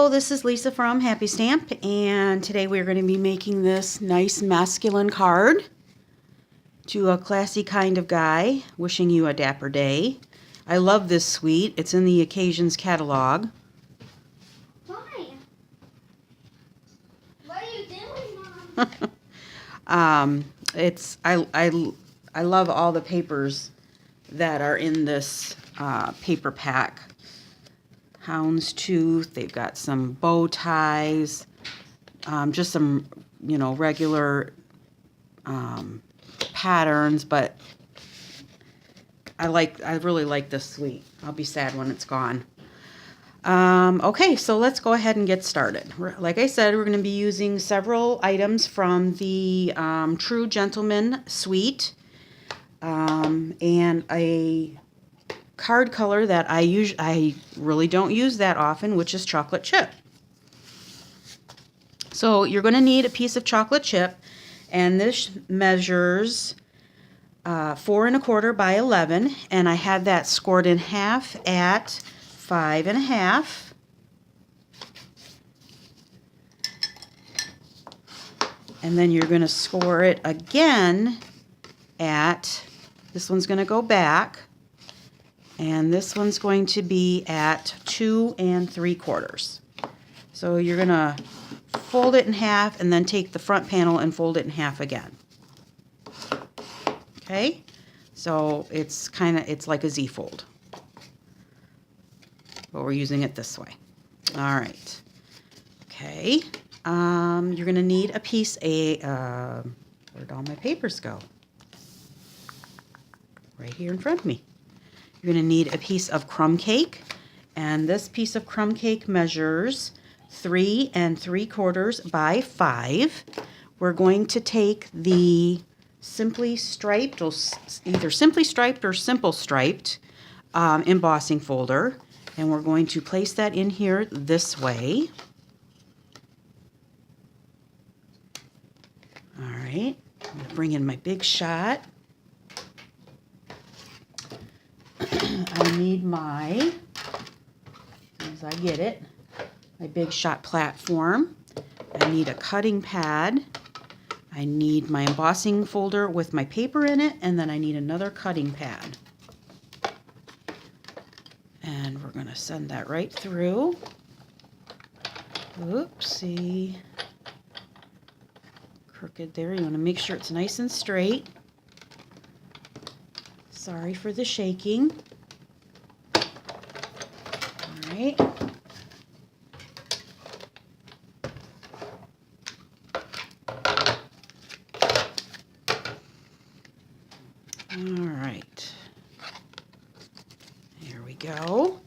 Hello, this is Lisa from Happy Stamp, and today we're going to be making this nice masculine card to a classy kind of guy wishing you a dapper day. I love this suite. It's in the Occasions catalog. Why? What are you doing, Mom? I love all the papers that are in this paper pack. Houndstooth, they've got some bow ties, just some, regular patterns, but I really like this suite. I'll be sad when it's gone. Okay, so let's go ahead and get started. Like I said, we're going to be using several items from the True Gentleman suite, and a card color that I really don't use that often, which is chocolate chip. So you're going to need a piece of chocolate chip, and this measures 4 1/4 by 11, and I had that scored in half at 5 1/2. And then you're going to score it again at, this one's going to go back, and this one's going to be at 2 3/4. So you're going to fold it in half and then take the front panel and fold it in half again. Okay, so it's like a Z-fold, but we're using it this way. All right. Okay, you're going to need a piece, where'd all my papers go? Right here in front of me. You're going to need a piece of crumb cake, and this piece of crumb cake measures 3 3/4 by 5. We're going to take the simply striped, or either simply striped or simple striped embossing folder, and we're going to place that in here this way. All right, I'm going to bring in my big shot. I need as I get it, my big shot platform. I need a cutting pad. I need my embossing folder with my paper in it, and then I need another cutting pad. And we're going to send that right through. Oopsie. Crooked there. You want to make sure it's nice and straight. Sorry for the shaking. All right. All right. Here we go.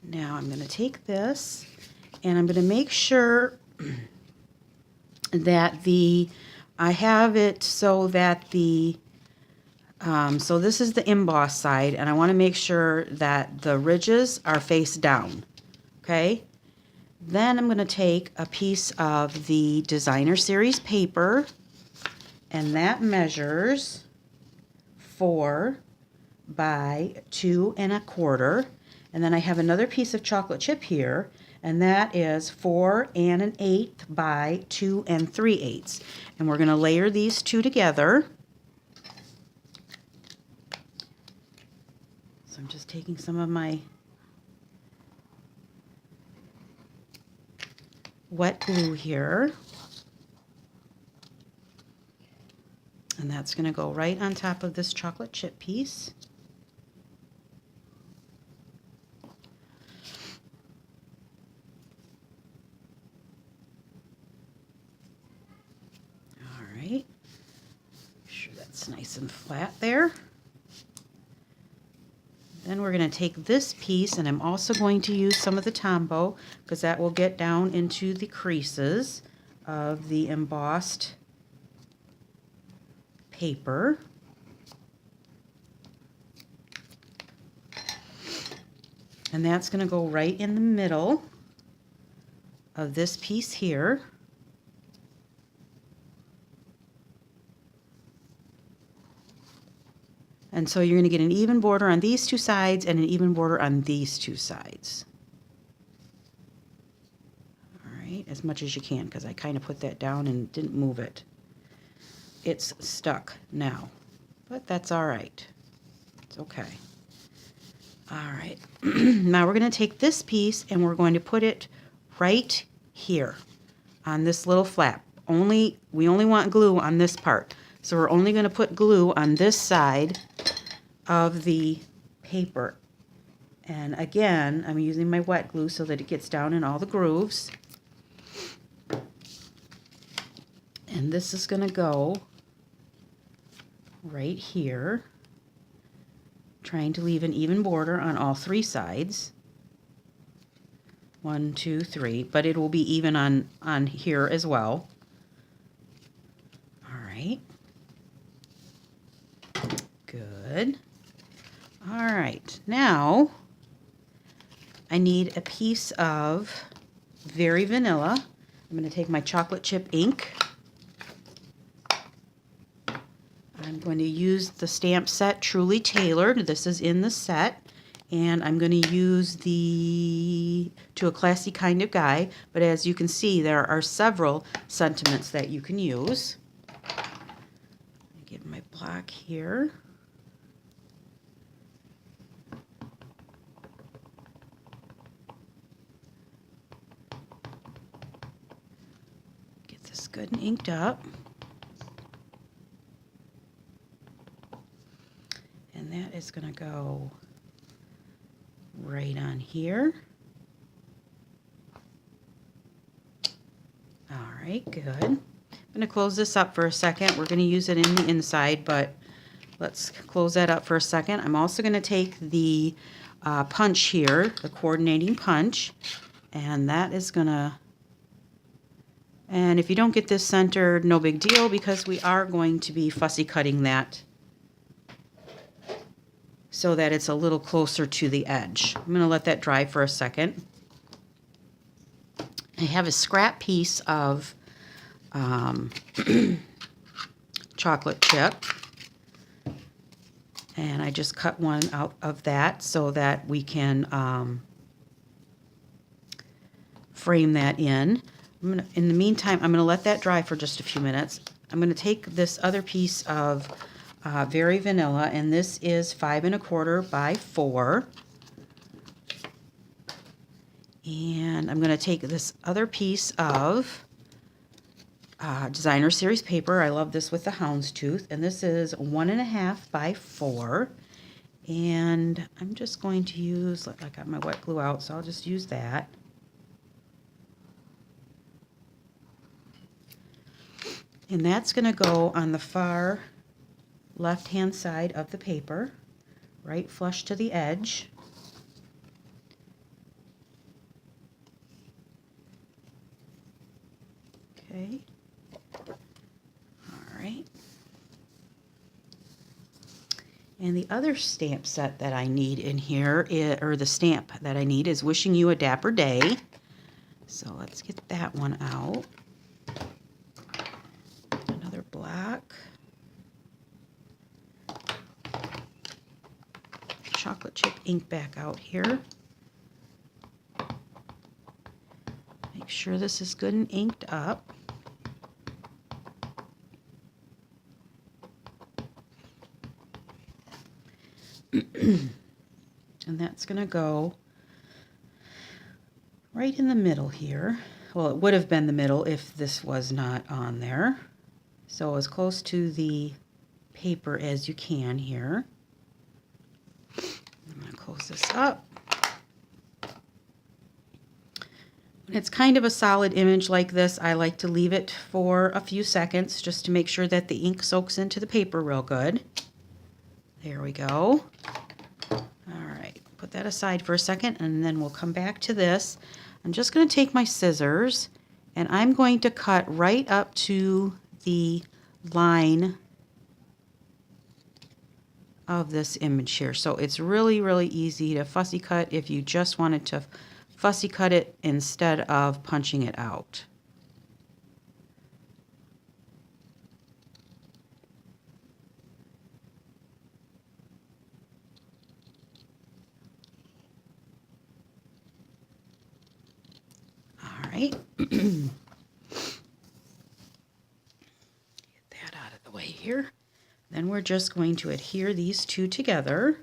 Now I'm going to take this, and I'm going to make sure that I have it so that so this is the emboss side, and I want to make sure that the ridges are face down, okay? Then I'm going to take a piece of the Designer Series paper, and that measures 4 by 2 1/4, and then I have another piece of chocolate chip here, and that is 4 1/8 by 2 3/8. And we're going to layer these two together. So I'm just taking some of my wet glue here, and that's going to go right on top of this chocolate chip piece. Make sure that's nice and flat there. Then we're going to take this piece, and I'm also going to use some of the Tombow because that will get down into the creases of the embossed paper. And that's going to go right in the middle of this piece here. And so you're going to get an even border on these two sides and an even border on these two sides. All right, as much as you can, because I kind of put that down and didn't move it. It's stuck now, but that's all right. It's okay. All right, now we're going to take this piece and we're going to put it right here on this little flap. We only want glue on this part, so we're only going to put glue on this side of the paper. And again, I'm using my wet glue so that it gets down in all the grooves. And this is going to go right here, trying to leave an even border on all three sides. 1, 2, 3, but it will be even on here as well. All right. Good. All right, now I need a piece of Very Vanilla. I'm going to take my chocolate chip ink. I'm going to use the stamp set Truly Tailored. This is in the set. And I'm going to use the To a Classy Kind of Guy. But as you can see, there are several sentiments that you can use. Get my block here. Get this good and inked up. And that is going to go right on here. All right, good. I'm going to close this up for a second. We're going to use it in the inside, but let's close that up for a second. I'm also going to take the punch here, the coordinating punch, and that is going to, and if you don't get this centered, no big deal, because we are going to be fussy cutting that so that it's a little closer to the edge. I'm going to let that dry for a second. I have a scrap piece of chocolate chip, and I just cut one out of that so that we can frame that in. In the meantime, I'm going to let that dry for just a few minutes. I'm going to take this other piece of Very Vanilla, and this is 5 1/4 by 4. And I'm going to take this other piece of Designer Series paper. I love this with the houndstooth, and this is 1 1/2 by 4. And I'm just going to use, I got my wet glue out, so I'll just use that. And that's going to go on the far left-hand side of the paper, right flush to the edge. Okay. All right. And the other stamp set that I need in here, or the stamp that I need, is Wishing You a Dapper Day. So let's get that one out. Another black. Chocolate chip ink back out here. Make sure this is good and inked up. And that's going to go right in the middle here. Well, it would have been the middle if this was not on there. So as close to the paper as you can here. I'm going to close this up. When it's kind of a solid image like this, I like to leave it for a few seconds just to make sure that the ink soaks into the paper real good. There we go. All right, put that aside for a second, and then we'll come back to this. I'm just going to take my scissors, and I'm going to cut right up to the line of this image here. So it's really, really easy to fussy cut if you just wanted to fussy cut it instead of punching it out. right. Get that out of the way here. Then we're just going to adhere these two together.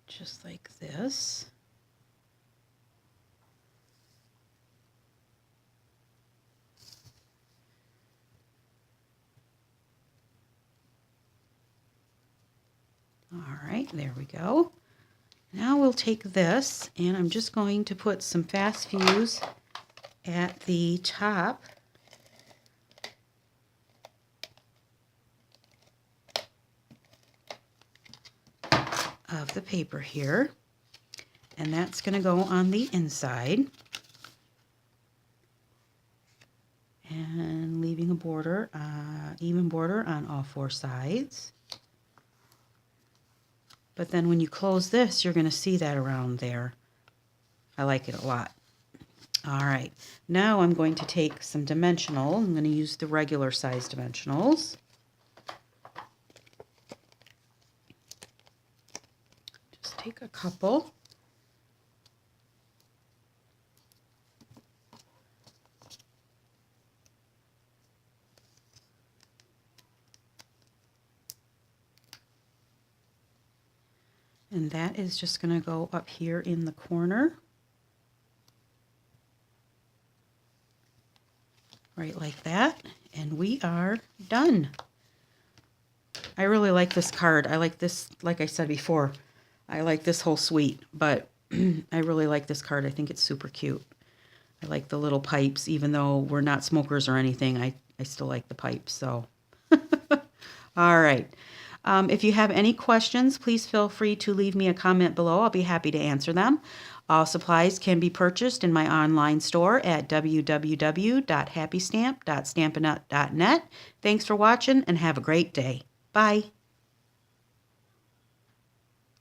Just like this. All right, there we go. Now we'll take this, and I'm just going to put some fast fuse at the top of the paper here, and that's going to go on the inside, and leaving a border, even border on all four sides. But then when you close this, you're going to see that around there. I like it a lot. All right, now I'm going to take some dimensional. I'm going to use the regular size dimensionals. Just take a couple. And that is just going to go up here in the corner. Right like that. And we are done. I really like this card. I like this, like I said before, I like this whole suite, but I really like this card. I think it's super cute. I like the little pipes, even though we're not smokers or anything, I still like the pipes, so. All right. If you have any questions, please feel free to leave me a comment below. I'll be happy to answer them. All supplies can be purchased in my online store at www.happystamp.stampinup.net. Thanks for watching and have a great day. Bye.